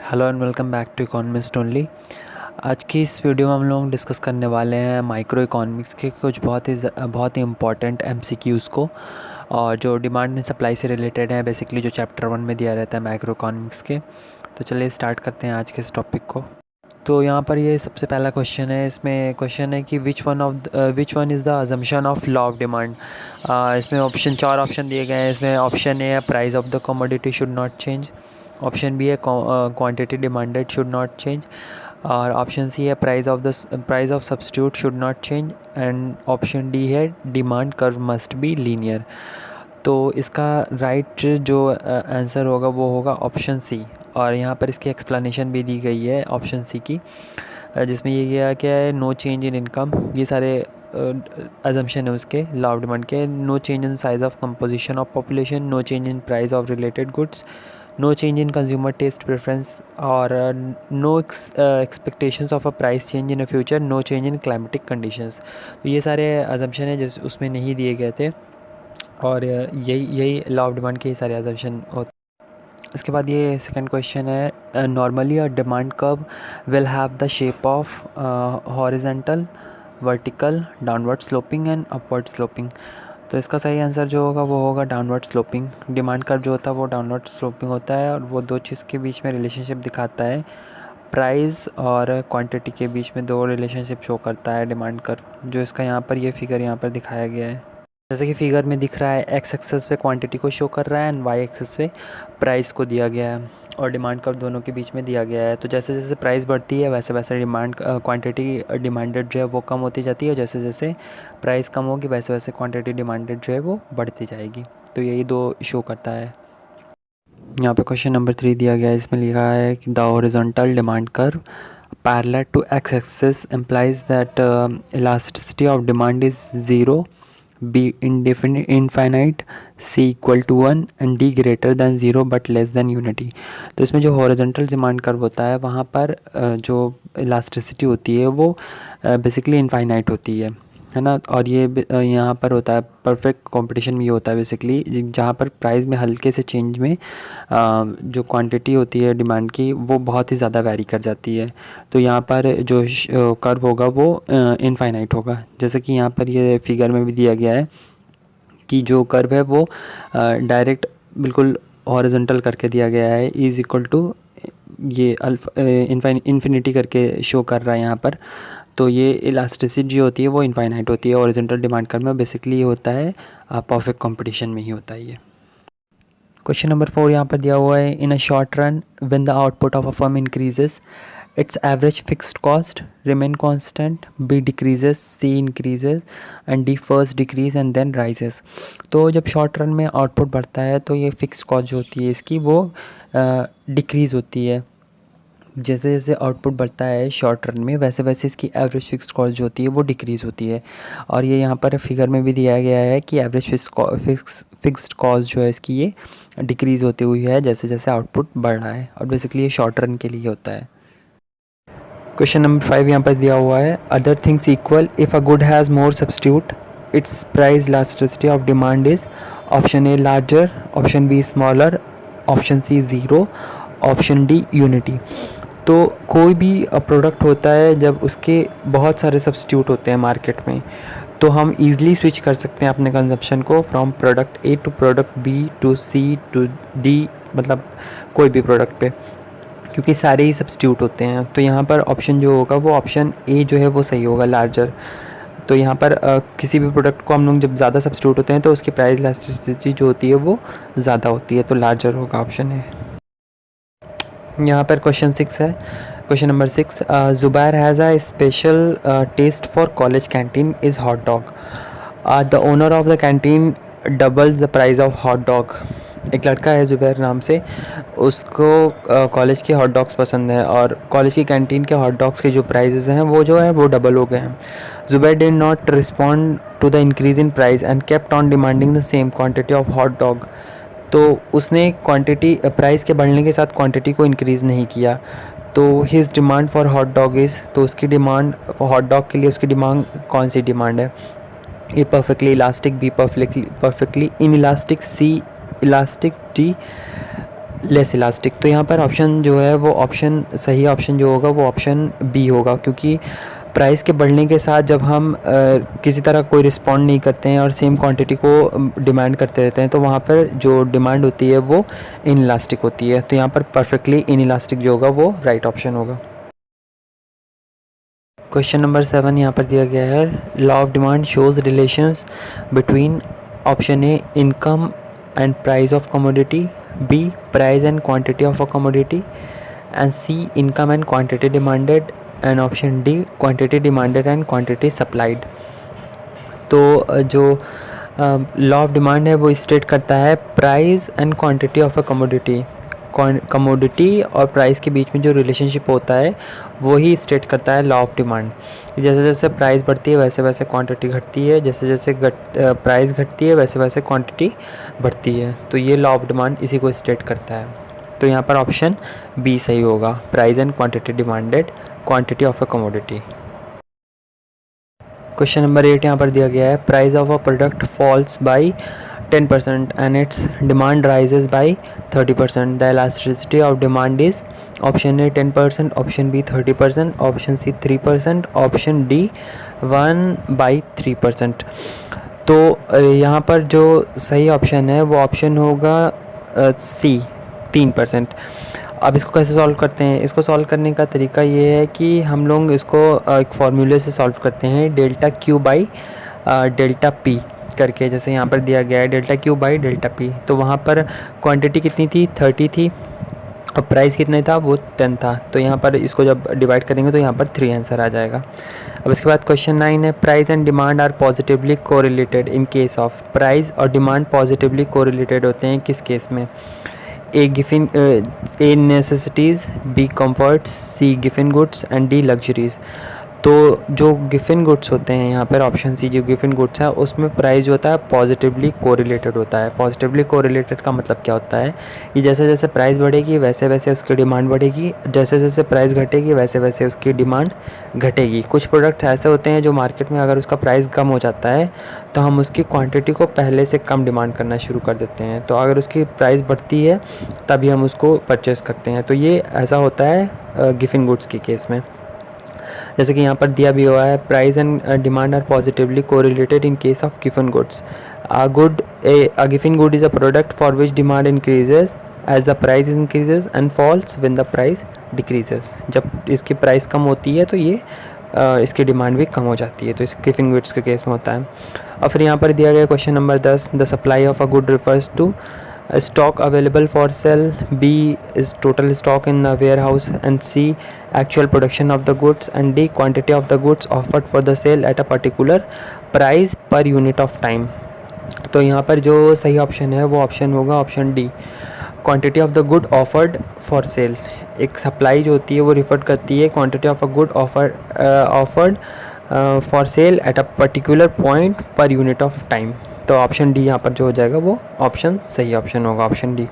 Hello and welcome back to economist only. आज की इस वीडियो में हम लोग डिस्कस करने वाले हैं माइक्रो इकोनॉमिक्स के कुछ बहुत ही इम्पॉर्टेंट एमसीक्यूज़ को, और जो डिमांड एंड सप्लाई से रिलेटेड है, बेसिकली जो चैप्टर 1 में दिया रहता है माइक्रो इकोनॉमिक्स के। तो चलिए स्टार्ट करते हैं आज के इस टॉपिक को। तो यहाँ पर ये सबसे पहला क्वेश्चन है। इसमें क्वेश्चन है कि which one is the assumption of law of demand. इसमें चार ऑप्शन दिए गए हैं। इसमें ऑप्शन ए है price of the commodity should not change, option B है quantity demanded should not change, और ऑप्शन सी है price of substitute should not change, and option D है demand curve must be linear. तो इसका right जो answer होगा वो होगा ऑप्शन सी, और यहाँ पर इसकी एक्सप्लेनेशन भी दी गई है ऑप्शन सी की, जिसमें ये किया क्या है, नो चेंज इन इनकम, ये सारे अजम्पशन है उसके लॉ ऑफ डिमांड के। No change in size of composition of population, no change in price of related goods, no change in consumer taste preference, और no expectations of a price change in a future, no change in climatic conditions. तो ये सारे assumption है जिस उसमें नहीं दिए गए थे, और यही लॉ ऑफ डिमांड के ये सारे अजम्पशन होते। इसके बाद ये सेकंड क्वेश्चन है, normally a demand curve will have the shape of horizontal, vertical, downward sloping and upward sloping. तो इसका सही आंसर जो होगा वो होगा डाउनवर्ड स्लोपिंग। डिमांड कर्व जो होता है वो डाउनवर्ड स्लोपिंग होता है, और वो दो चीज़ के बीच में रिलेशनशिप दिखाता है, प्राइस और क्वांटिटी के बीच में दो रिलेशनशिप शो करता है डिमांड कर्व। जो इसका यहाँ पर ये फिगर यहाँ पर दिखाया गया है, जैसे कि फिगर में दिख रहा है, एक्स एक्सेस पे क्वांटिटी को शो कर रहा है एंड वाई एक्सेस पे प्राइस को दिया गया है, और डिमांड कर्व दोनों के बीच में दिया गया है। तो जैसे जैसे प्राइस बढ़ती है वैसे वैसे क्वांटिटी डिमांडेड जो है वो कम होती जाती है, जैसे जैसे प्राइस कम होगी वैसे वैसे क्वांटिटी डिमांडेड जो है वो बढ़ती जाएगी। तो यही दो शो करता है। यहाँ पे क्वेश्चन नंबर 3 दिया गया है। इसमें लिखा है कि the horizontal demand curve parallel to X axis implies that elasticity of demand is 0, B infinite, C equal to 1 and D greater than 0 but less than unity। तो इसमें जो हॉरिजॉन्टल डिमांड कर्व होता है वहाँ पर जो इलास्टिसिटी होती है वो बेसिकली इनफाइनाइट होती है ना। और ये यहाँ पर होता है परफेक्ट कंपटीशन में, ये होता है बेसिकली जहाँ पर प्राइस में हल्के से चेंज में जो क्वांटिटी होती है डिमांड की वो बहुत ही ज़्यादा वैरी कर जाती है। तो यहाँ पर जो कर्व होगा वो इनफाइनाइट होगा, जैसे कि यहाँ पर ये फिगर में भी दिया गया है कि जो कर्व है वो डायरेक्ट बिल्कुल हॉरिजॉन्टल करके दिया गया है, इज़ इक्वल टू ये इन्फिनिटी करके शो कर रहा है यहाँ पर। तो ये इलास्टिसिटी जो होती है वो इनफाइनाइट होती है हॉरिजॉन्टल डिमांड कर्व में, बेसिकली ये होता है परफेक्ट कंपटीशन में ही होता है ये। क्वेश्चन नंबर 4 यहाँ पर दिया हुआ है, in a short run when the output of a firm increases its average fixed cost remain constant, B decreases, C increases and D first decrease and then rises. तो जब शॉर्ट रन में output बढ़ता है तो ये fixed cost जो होती है इसकी वो डिक्रीज़ होती है। जैसे जैसे आउटपुट बढ़ता है शॉर्ट रन में वैसे वैसे इसकी एवरेज फिक्स्ड कॉस्ट जो होती है वो डिक्रीज़ होती है। और ये यहाँ पर फिगर में भी दिया गया है कि एवरेज फिक्स्ड कॉस्ट जो है इसकी ये डिक्रीज़ होती हुई है जैसे जैसे आउटपुट बढ़ रहा है, और बेसिकली ये शॉर्ट रन के लिए होता है। क्वेश्चन नंबर 5 यहाँ पर दिया हुआ है, other things equal if a good has more substitute its price elasticity of demand is, option A larger, option B smaller, option C zero, option D unity. तो कोई भी प्रोडक्ट होता है जब उसके बहुत सारे सब्स्टिट्यूट होते हैं मार्केट में, तो हम ईज़िली स्विच कर सकते हैं अपने कंजप्शन को from product A to product B to C to D, मतलब कोई भी प्रोडक्ट पे, क्योंकि सारे ही सब्स्टिट्यूट होते हैं। तो यहाँ पर ऑप्शन जो होगा वो ऑप्शन ए जो है वो सही होगा, लार्जर। तो यहाँ पर किसी भी प्रोडक्ट को हम लोग जब ज़्यादा सब्स्टिट्यूट होते हैं तो उसकी प्राइस इलास्टिसिटी जो होती है वो ज़्यादा होती है, तो लार्जर होगा ऑप्शन ए। यहाँ पर क्वेश्चन 6 है। Question number 6, Zubair has a special taste for college canteen is hot dog, the owner of the canteen doubles the price of hot dog. एक लड़का है ज़ुबैर नाम से, उसको कॉलेज के हॉट डॉग्स पसंद है, और कॉलेज की कैंटीन के हॉट डॉग्स के जो प्राइजेज़ हैं वो जो है वो डबल हो गए हैं। Zubair did not respond to the increase in price and kept on demanding the same quantity of hot dog. तो उसने क्वांटिटी प्राइस के बढ़ने के साथ क्वांटिटी को इंक्रीज़ नहीं किया। तो his demand for hot dog is, तो उसकी डिमांड हॉट डॉग के लिए उसकी डिमांड कौन सी डिमांड है, A perfectly elastic, B perfectly inelastic, C elastic, D less elastic. तो यहाँ पर ऑप्शन जो है वो ऑप्शन सही ऑप्शन जो होगा वो ऑप्शन बी होगा, क्योंकि प्राइस के बढ़ने के साथ जब हम किसी तरह कोई रिस्पॉन्ड नहीं करते हैं और सेम क्वांटिटी को डिमांड करते रहते हैं तो वहाँ पर जो डिमांड होती है वो इन इलास्टिक होती है। तो यहाँ पर परफेक्टली इन इलास्टिक जो होगा वो राइट ऑप्शन होगा। क्वेश्चन नंबर 7 यहाँ पर दिया गया है, law of demand shows relations between option A income and price of commodity, B price and quantity of a commodity, and C income and quantity demanded, and option D quantity demanded and quantity supplied. तो जो law of demand है वो state करता है price and quantity of a commodity, commodity और price के बीच में जो रिलेशनशिप होता है वही स्टेट करता है लॉ ऑफ डिमांड। जैसे जैसे प्राइस बढ़ती है वैसे वैसे क्वांटिटी घटती है, जैसे जैसे प्राइस घटती है वैसे वैसे क्वांटिटी बढ़ती है। तो ये लॉ ऑफ डिमांड इसी को स्टेट करता है। तो यहाँ पर ऑप्शन बी सही होगा, price and quantity demanded, quantity of a commodity. Question number 8 यहाँ पर दिया गया है, price of a product falls by 10% and its demand rises by 30%. The elasticity of demand is option A 10%, option B 30%, option C 3%, option D 1/3%. तो यहाँ पर जो सही ऑप्शन है वो ऑप्शन होगा सी 3%। अब इसको कैसे सॉल्व करते हैं? इसको सॉल्व करने का तरीका ये है कि हम लोग इसको एक फार्मूले से सॉल्व करते हैं, delta Q by delta P करके। जैसे यहाँ पर दिया गया है delta Q by delta P, तो वहाँ पर क्वांटिटी कितनी थी 30 थी और प्राइस कितना था वो 10 था। तो यहाँ पर इसको जब डिवाइड करेंगे तो यहाँ पर 3 आंसर आ जाएगा। अब इसके बाद क्वेश्चन 9 है, price and demand are positively correlated in case of. Price और डिमांड पॉजिटिवली कोरिलेटेड होते हैं किस केस में? A Giffen A necessities, B comforts, C Giffen goods and D luxuries. तो जो गिफिन गुड्स होते हैं यहाँ पर ऑप्शन सी जो गिफिन गुड्स है उसमें प्राइस जो होता है पॉजिटिवली कोरिलेटेड होता है। पॉजिटिवली कोरिलेटेड का मतलब क्या होता है कि जैसे जैसे प्राइस बढ़ेगी वैसे वैसे उसकी डिमांड बढ़ेगी, जैसे जैसे प्राइस घटेगी वैसे वैसे उसकी डिमांड घटेगी। कुछ प्रोडक्ट ऐसे होते हैं जो मार्केट में अगर उसका प्राइस कम हो जाता है तो हम उसकी क्वांटिटी को पहले से कम डिमांड करना शुरू कर देते हैं, तो अगर उसकी प्राइस बढ़ती है तभी हम उसको परचेज़ करते हैं। तो ये ऐसा होता है गिफिन गुड्स के केस में। जैसे कि यहाँ पर दिया भी हुआ है, price and demand are positively correlated in case of Giffen goods. A given good is a product for which demand increases as the price increases and falls when the price decreases. जब इसकी price कम होती है तो ये इसकी demand भी कम हो जाती है, तो इस गिफिन गुड्स के केस में होता है। और फिर यहाँ पर दिया गया question number 10, the supply of a good refers to stock available for sale, B is total stock in the warehouse, and C actual production of the goods, and D quantity of the goods offered for the sale at a particular price per unit of time. तो यहाँ पर जो सही option है वो option होगा option D, quantity of the good offered for sale. एक supply जो होती है वो रिफर करती है quantity of a good offered for sale at a particular point per unit of time. तो ऑप्शन डी यहाँ पर जो हो जाएगा वो ऑप्शन सही ऑप्शन होगा, ऑप्शन डी।